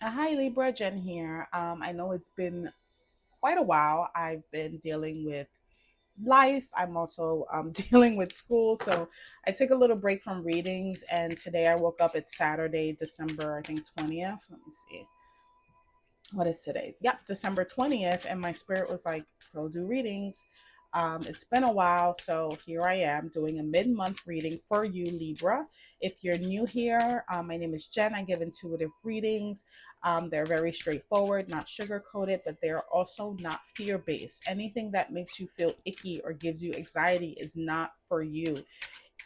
Hi Libra, Jen here. I know it's been quite a while. I've been dealing with life. I'm also dealing with school. So I took a little break from readings, and today I woke up. It's Saturday, December, I think 20th. Let me see. What is today? Yep, December 20th. And my spirit was like, go do readings. It's been a while, so here I am doing a mid-month reading for you, Libra. If you're new here, my name is Jen. I give intuitive readings. They're very straightforward, not sugar-coated, but they're also not fear-based. Anything that makes you feel icky or gives you anxiety is not for you.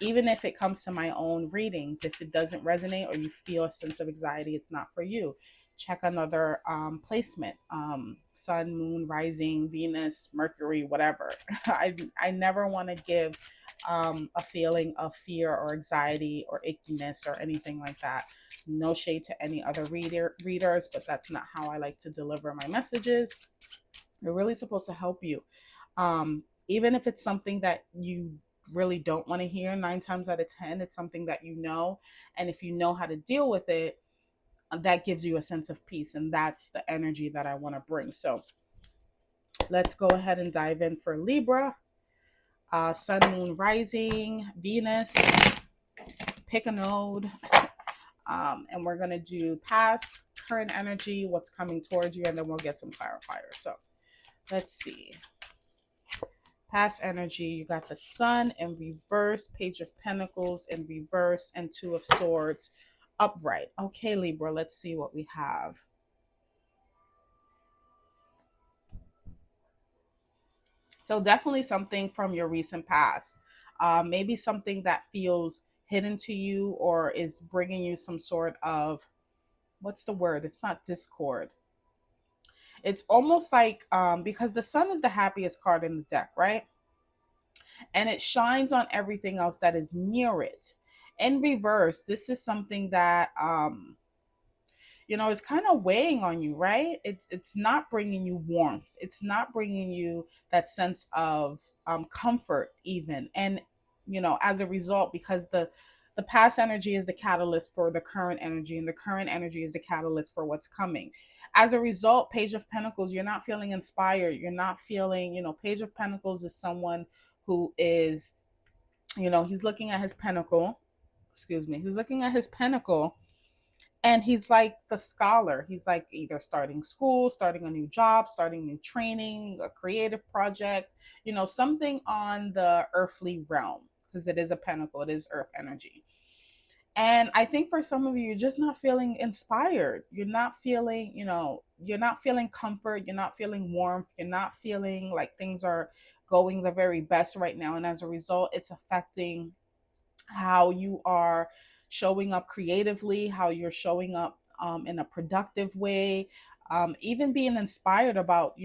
Even if it comes to my own readings, if it doesn't resonate or you feel a sense of anxiety, it's not for you. Check another placement, sun, moon, rising, Venus, Mercury, whatever. I never want to give a feeling of fear or anxiety or ickiness or anything like that. No shade to any other readers, but that's not how I like to deliver my messages. They're really supposed to help you. Even if it's something that you really don't want to hear, 9 times out of 10, it's something that you know. And if you know how to deal with it, that gives you a sense of peace. And that's the energy that I want to bring. So let's go ahead and dive in for Libra. Sun, moon, rising, Venus, pick a node. And we're going to do past, current energy, what's coming towards you, and then we'll get some clarifiers. So let's see. Past energy, you got the sun in reverse, page of pentacles in reverse, and two of swords upright. Okay, Libra, let's see what we have. So definitely something from your recent past. Maybe something that feels hidden to you or is bringing you some sort of, what's the word? It's not discord. It's almost like, because the sun is the happiest card in the deck, right? And it shines on everything else that is near it. In reverse, this is something that is kind of weighing on you, right? It's not bringing you warmth. It's not bringing you that sense of comfort even. And as a result, because the past energy is the catalyst for the current energy, and the current energy is the catalyst for what's coming. As a result, Page of Pentacles, you're not feeling inspired. You're not feeling, Page of Pentacles is someone who is, he's looking at his pentacle. Excuse me. He's looking at his pentacle, and he's like the scholar. He's like either starting school, starting a new job, starting new training, a creative project, something on the earthly realm, because it is a pentacle, it is earth energy. And I think for some of you, you're just not feeling inspired. You're not feeling, you're not feeling comfort. You're not feeling warmth. You're not feeling like things are going the very best right now. And as a result, it's affecting how you are showing up creatively, how you're showing up in a productive way, even being inspired about,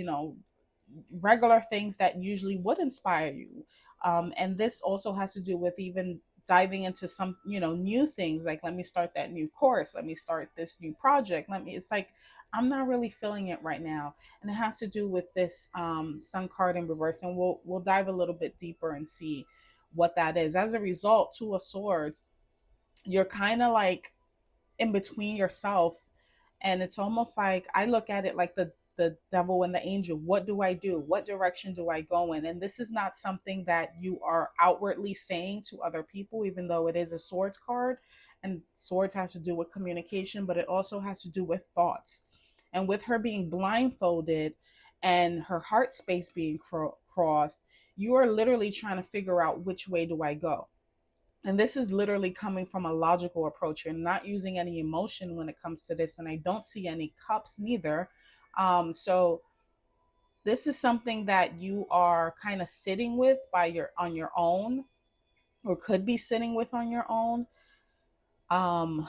regular things that usually would inspire you. And this also has to do with even diving into some, new things, like let me start that new course, let me start this new project, it's like I'm not really feeling it right now. And it has to do with this sun card in reverse, and we'll dive a little bit deeper and see what that is. As a result, Two of Swords, you're kind of like in between yourself, and it's almost like I look at it like the devil and the angel. What do I do? What direction do I go in? And this is not something that you are outwardly saying to other people, even though it is a swords card, and swords has to do with communication, but it also has to do with thoughts. And with her being blindfolded and her heart space being crossed, you are literally trying to figure out which way do I go. And this is literally coming from a logical approach. You're not using any emotion when it comes to this, and I don't see any cups neither. So this is something that you are kind of sitting with by your on your own, or could be sitting with on your own. Um,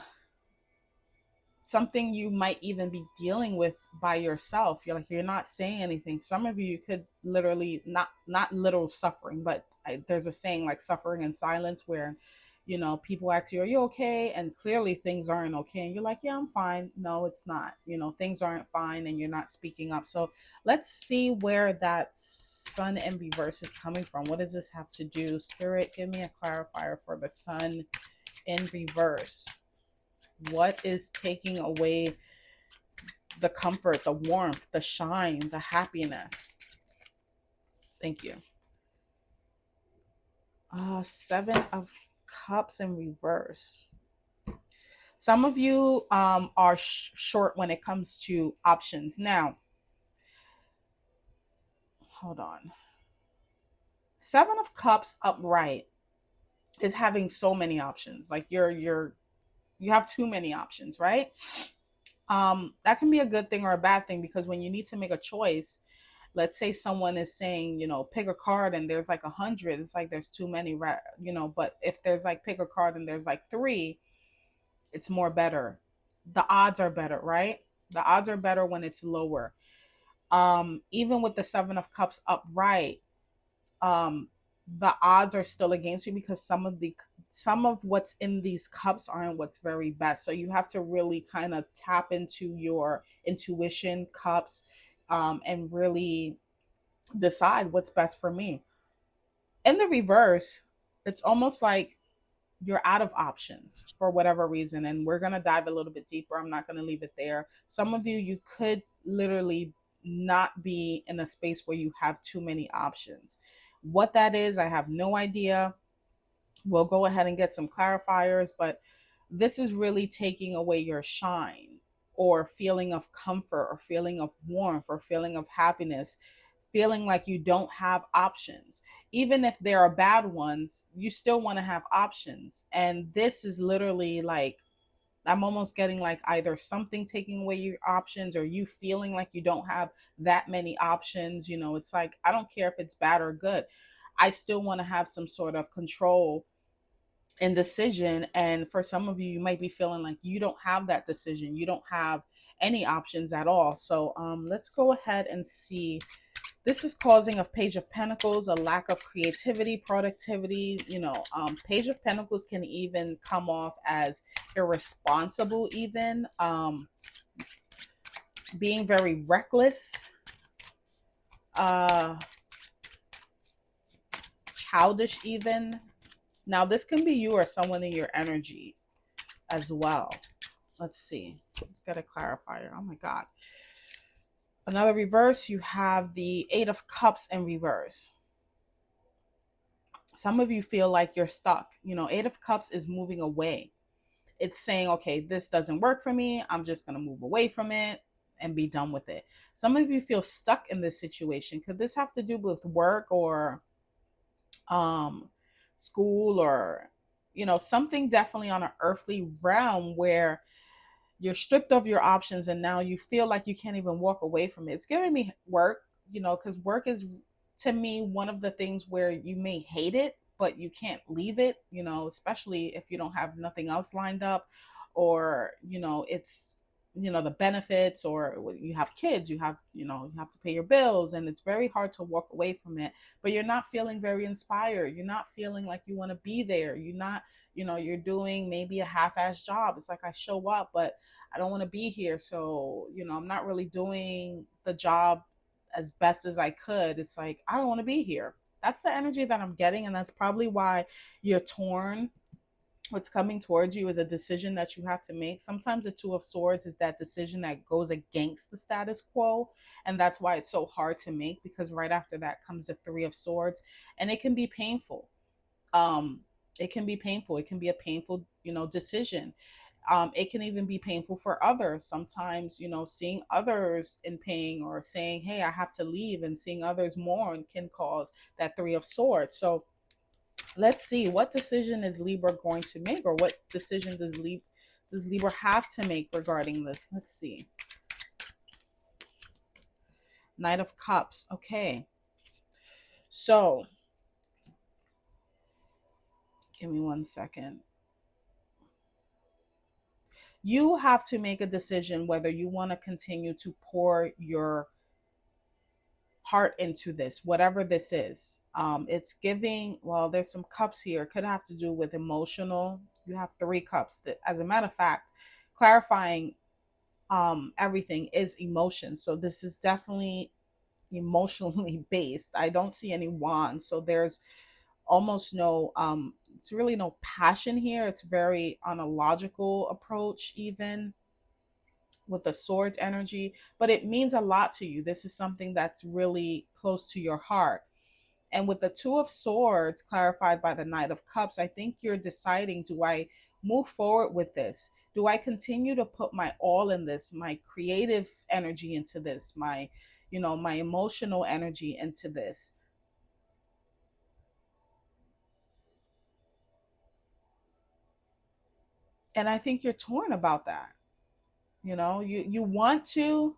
Something you might even be dealing with by yourself. You're not saying anything. Some of you could literally not literal suffering, but there's a saying like suffering in silence, where people ask you, are you okay? And clearly things aren't okay, and you're like, yeah, I'm fine. No, it's not. Things aren't fine, and you're not speaking up. So let's see where that sun in reverse is coming from. What does this have to do? Spirit, give me a clarifier for the sun in reverse. What is taking away the comfort, the warmth, the shine, the happiness. Thank you. 7 of Cups in reverse. Some of you are short when it comes to options. Now, hold on. 7 of Cups upright is having so many options. Like you have too many options, right? That can be a good thing or a bad thing, because when you need to make a choice, let's say someone is saying, pick a card and there's like 100, it's like there's too many, right? But if there's like pick a card and there's like three, it's more better. The odds are better, right? The odds are better when it's lower. Even with the 7 of Cups upright, um the odds are still against you, because some of what's in these cups aren't what's very best. So you have to really kind of tap into your intuition, cups, and really decide what's best for me. In the reverse, it's almost like you're out of options for whatever reason, and we're going to dive a little bit deeper. I'm not going to leave it there. Some of you could literally not be in a space where you have too many options. What that is, I have no idea. We'll go ahead and get some clarifiers, but this is really taking away your shine, or feeling of comfort, or feeling of warmth, or feeling of happiness, feeling like you don't have options. Even if there are bad ones, you still want to have options. And this is literally like, I'm almost getting like either something taking away your options, or you feeling like you don't have that many options. It's like, I don't care if it's bad or good. I still want to have some sort of control and decision. And for some of you, you might be feeling like you don't have that decision. You don't have any options at all. So let's go ahead and see. This is causing a Page of Pentacles, a lack of creativity, productivity. Page of Pentacles can even come off as irresponsible, even being very reckless, uh, childish, even. Now, this can be you or someone in your energy as well. Let's see. Let's get a clarifier. Oh my God. Another reverse, you have the 8 of Cups in reverse. Some of you feel like you're stuck. 8 of Cups is moving away. It's saying, okay, this doesn't work for me. I'm just going to move away from it and be done with it. Some of you feel stuck in this situation. Could this have to do with work, or um, school, or, something definitely on an earthly realm, where you're stripped of your options and now you feel like you can't even walk away from it. It's giving me work, because work is, to me, one of the things where you may hate it, but you can't leave it, especially if you don't have nothing else lined up, or, it's, the benefits, or you have kids, you have to pay your bills, and it's very hard to walk away from it. But you're not feeling very inspired. You're not feeling like you want to be there. You're not, you're doing maybe a half-ass job. It's like, I show up, but I don't want to be here. So, I'm not really doing the job as best as I could. It's like, I don't want to be here. That's the energy that I'm getting. And that's probably why you're torn. What's coming towards you is a decision that you have to make. Sometimes the 2 of Swords is that decision that goes against the status quo. And that's why it's so hard to make, because right after that comes the 3 of Swords. And it can be painful. Um, it can be painful. It can be a painful, decision. It can even be painful for others. Sometimes, seeing others in pain, or saying, hey, I have to leave, and seeing others mourn can cause that 3 of Swords. So let's see, what decision is Libra going to make, or what decision does Libra have to make regarding this? Let's see. Knight of Cups. Okay. So, give me 1 second. You have to make a decision whether you want to continue to pour your heart into this, whatever this is. It's giving, well, there's some cups here. It could have to do with emotional. You have 3 cups. As a matter of fact, clarifying everything is emotion. So this is definitely emotionally based. I don't see any wands. So there's almost no it's really no passion here. It's very on a logical approach, even with the swords energy, but it means a lot to you. This is something that's really close to your heart. And with the two of swords clarified by the knight of cups, I think you're deciding, do I move forward with this? Do I continue to put my all in this, my creative energy into this, my, my emotional energy into this? And I think you're torn about that. You want to,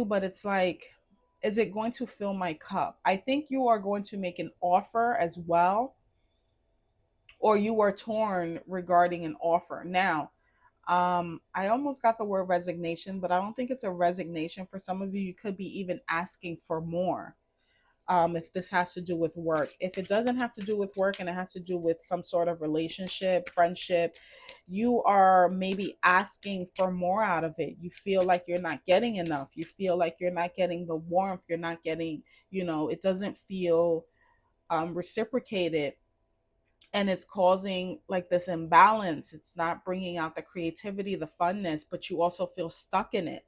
but it's like, is it going to fill my cup? I think you are going to make an offer as well, or you are torn regarding an offer. Now, I almost got the word resignation, but I don't think it's a resignation. For some of you, you could be even asking for more. If this has to do with work, if it doesn't have to do with work and it has to do with some sort of relationship, friendship, you are maybe asking for more out of it. You feel like you're not getting enough. You feel like you're not getting the warmth. You're not getting, it doesn't feel reciprocated, and it's causing like this imbalance. It's not bringing out the creativity, the funness, but you also feel stuck in it.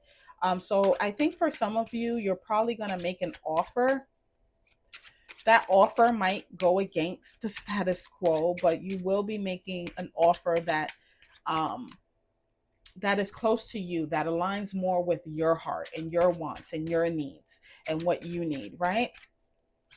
So I think for some of you, you're probably going to make an offer. That offer might go against the status quo, but you will be making an offer um, that is close to you, that aligns more with your heart and your wants and your needs and what you need, right?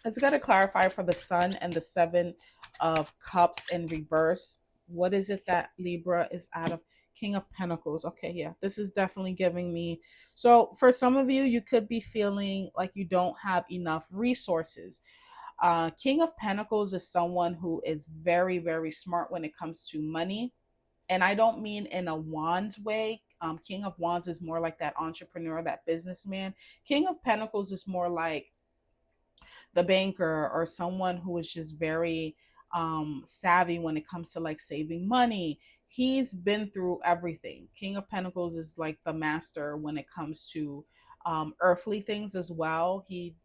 It's got to clarify for the sun and the seven of cups in reverse. What is it that Libra is out of? King of Pentacles. Okay, yeah, this is definitely giving me. So for some of you, you could be feeling like you don't have enough resources. King of Pentacles is someone who is very, very smart when it comes to money. And I don't mean in a wands way. King of Wands is more like that entrepreneur, that businessman. King of Pentacles is more like the banker or someone who is just very savvy when it comes to like saving money. He's been through everything. King of Pentacles is like the master when it comes to earthly things as well. He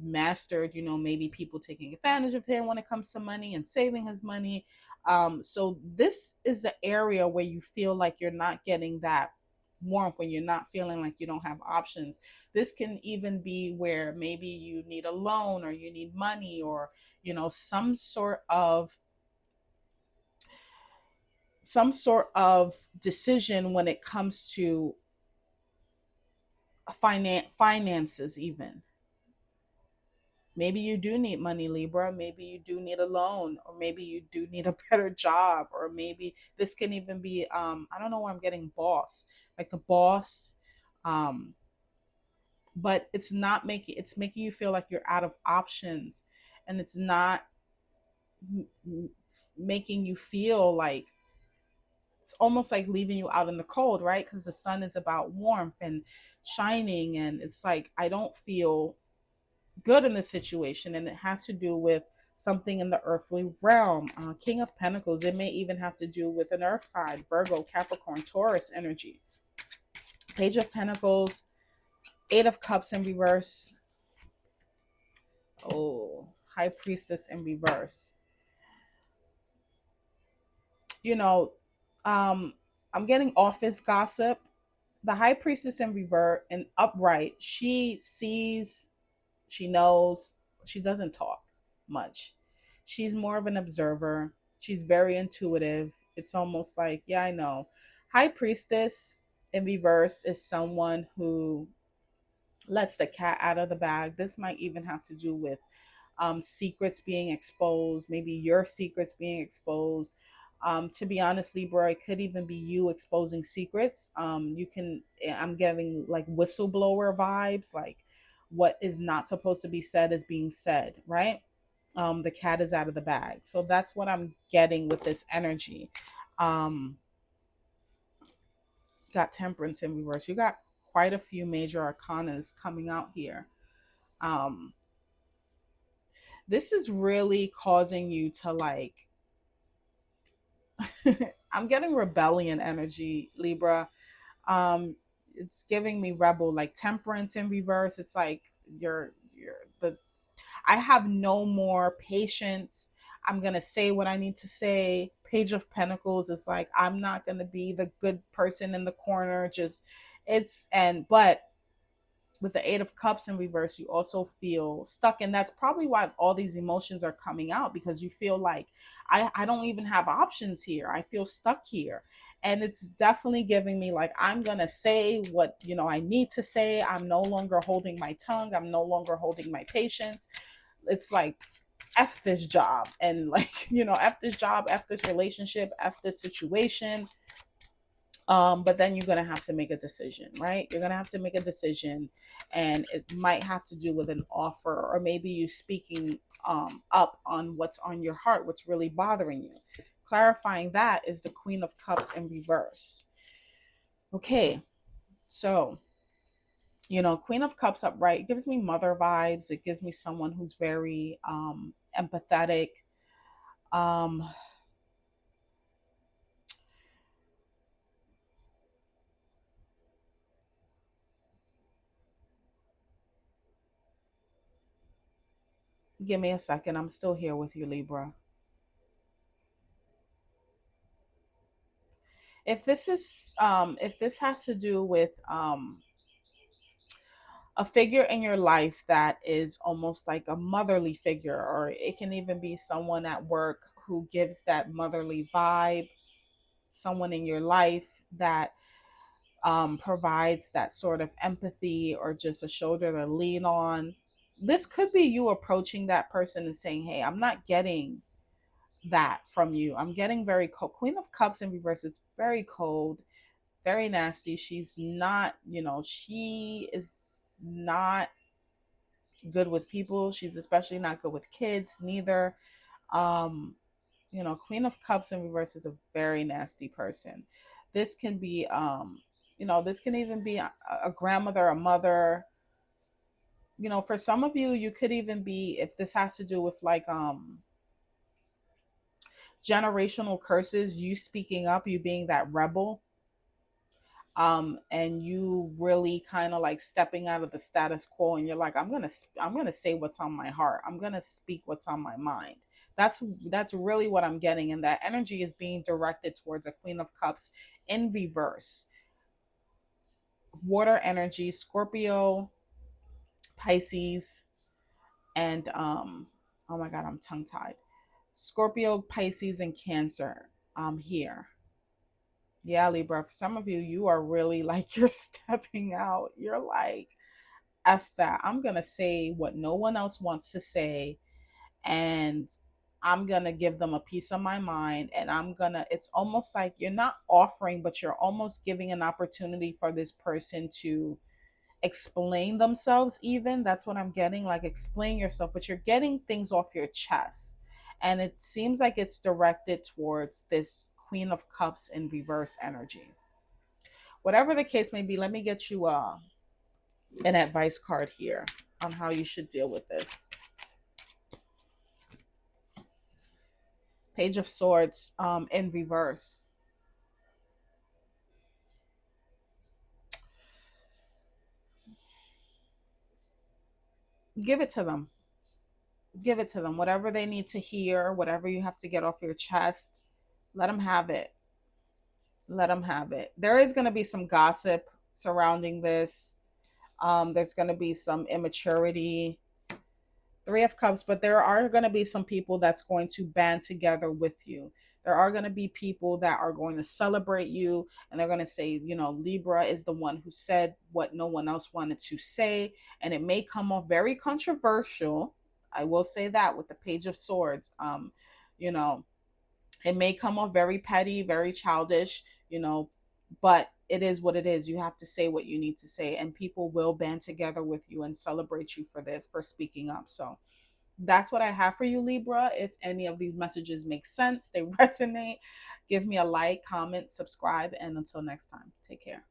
mastered, maybe people taking advantage of him when it comes to money and saving his money. So this is the area where you feel like you're not getting that warmth, when you're not feeling like you don't have options. This can even be where maybe you need a loan or you need money, or some sort of decision when it comes to finances even. Maybe you do need money, Libra. Maybe you do need a loan, or maybe you do need a better job, or maybe this can even be I don't know why I'm getting boss, like the boss. Um but it's making you feel like you're out of options, and it's not making you feel like, it's almost like leaving you out in the cold, right? Because the sun is about warmth and shining, and it's like I don't feel good in this situation, and it has to do with something in the earthly realm. King of Pentacles, it may even have to do with an earth side, Virgo, Capricorn, Taurus energy. Page of Pentacles, Eight of Cups in reverse. Oh, High Priestess in reverse. You know, um, I'm getting office gossip. The High Priestess in reverse and upright, she sees, she knows, she doesn't talk much. She's more of an observer. She's very intuitive. It's almost like, yeah, I know. High Priestess in reverse is someone who lets the cat out of the bag. This might even have to do with secrets being exposed, maybe your secrets being exposed. To be honest, Libra, it could even be you exposing secrets. I'm getting like whistleblower vibes, like what is not supposed to be said is being said, right? The cat is out of the bag. So that's what I'm getting with this energy. Um, got Temperance in reverse. You got quite a few major arcanas coming out here. Um, this is really causing you to like, I'm getting rebellion energy, Libra. It's giving me rebel, like Temperance in reverse. It's like you're the I have no more patience. I'm gonna say what I need to say. Page of Pentacles is like, I'm not going to be the good person in the corner. Just, but with the Eight of Cups in reverse, you also feel stuck. And that's probably why all these emotions are coming out, because you feel like, I don't even have options here. I feel stuck here. And it's definitely giving me like, I'm going to say what, I need to say. I'm no longer holding my tongue. I'm no longer holding my patience. It's like, F this job. And like, F this job, F this relationship, F this situation. But then you're gonna have to make a decision, right? You're gonna have to make a decision, and it might have to do with an offer, or maybe you speaking up on what's on your heart, what's really bothering you. Clarifying that is the Queen of Cups in reverse. Okay, so Queen of Cups upright, it gives me mother vibes. It gives me someone who's very empathetic. Um, Give me a second. I'm still here with you, Libra. If this has to do with a figure in your life that is almost like a motherly figure, or it can even be someone at work who gives that motherly vibe, someone in your life that provides that sort of empathy or just a shoulder to lean on. This could be you approaching that person and saying, hey, I'm not getting that from you. I'm getting very cold. Queen of Cups in reverse, it's very cold, very nasty. She's not, she is not good with people. She's especially not good with kids, neither. Um, Queen of Cups in reverse is a very nasty person. This can be, this can even be a grandmother, a mother. For some of you, you could even be, if this has to do with like generational curses, you speaking up, you being that rebel, and you really kind of like stepping out of the status quo, and you're like, I'm gonna say what's on my heart. I'm gonna speak what's on my mind. That's really what I'm getting, and that energy is being directed towards a Queen of Cups in reverse. Water energy, Scorpio, Pisces, and oh my god, I'm tongue tied. Scorpio, Pisces, and Cancer. Here. Yeah, Libra, for some of you, you are really like, you're stepping out. You're like, F that. I'm going to say what no one else wants to say. And I'm going to give them a piece of my mind. And it's almost like you're not offering, but you're almost giving an opportunity for this person to explain themselves, even. That's what I'm getting. Like, explain yourself, but you're getting things off your chest. And it seems like it's directed towards this Queen of Cups in reverse energy. Whatever the case may be, let me get you an advice card here on how you should deal with this. Page of Swords in reverse. Give it to them. Give it to them. Whatever they need to hear, whatever you have to get off your chest, let them have it. Let them have it. There is going to be some gossip surrounding this. There's going to be some immaturity. Three of Cups, but there are going to be some people that's going to band together with you. There are going to be people that are going to celebrate you, and they're going to say, Libra is the one who said what no one else wanted to say. And it may come off very controversial. I will say that with the Page of Swords. You know, it may come off very petty, very childish, but it is what it is. You have to say what you need to say, and people will band together with you and celebrate you for this, for speaking up. So that's what I have for you, Libra. If any of these messages make sense, they resonate, give me a like, comment, subscribe, and until next time, take care.